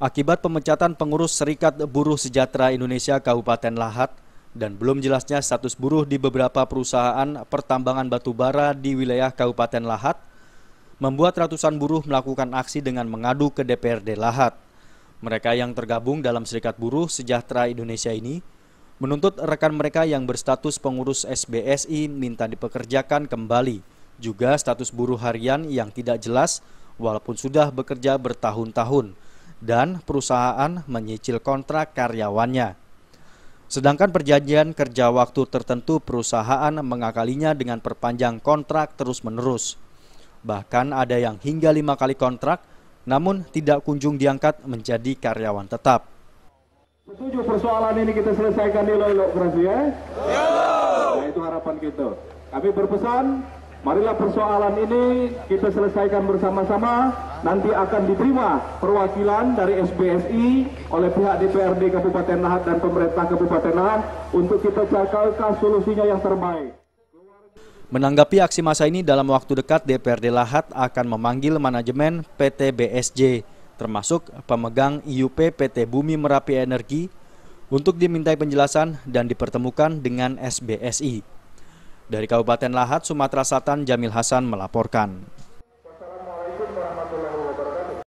Akibat pemecatan pengurus Serikat Buruh Sejahtera Indonesia Kabupaten Lahat dan belum jelasnya status buruh di beberapa perusahaan pertambangan batubara di wilayah Kabupaten Lahat, membuat ratusan buruh melakukan aksi dengan mengadu ke DPRD Lahat. Mereka yang tergabung dalam Serikat Buruh Sejahtera Indonesia ini menuntut rekan mereka yang berstatus pengurus SBSI minta dipekerjakan kembali, juga status buruh harian yang tidak jelas walaupun sudah bekerja bertahun-tahun, dan perusahaan menyicil kontrak karyawannya. Sedangkan perjanjian kerja waktu tertentu perusahaan mengakalinya dengan perpanjang kontrak terus-menerus. Bahkan ada yang hingga 5 kali kontrak, namun tidak kunjung diangkat menjadi karyawan tetap. Setuju persoalan ini kita selesaikan di lokasi ya? Nah, itu harapan kita. Kami berpesan, marilah persoalan ini kita selesaikan bersama-sama. Nanti akan diterima perwakilan dari SBSI oleh pihak DPRD Kabupaten Lahat dan pemerintah Kabupaten Lahat untuk kita carikan solusinya yang terbaik. Menanggapi aksi massa ini, dalam waktu dekat DPRD Lahat akan memanggil manajemen PT BSJ, termasuk pemegang IUP PT Bumi Merapi Energi, untuk dimintai penjelasan dan dipertemukan dengan SBSI. Dari Kabupaten Lahat, Sumatera Selatan, Jamil Hasan melaporkan.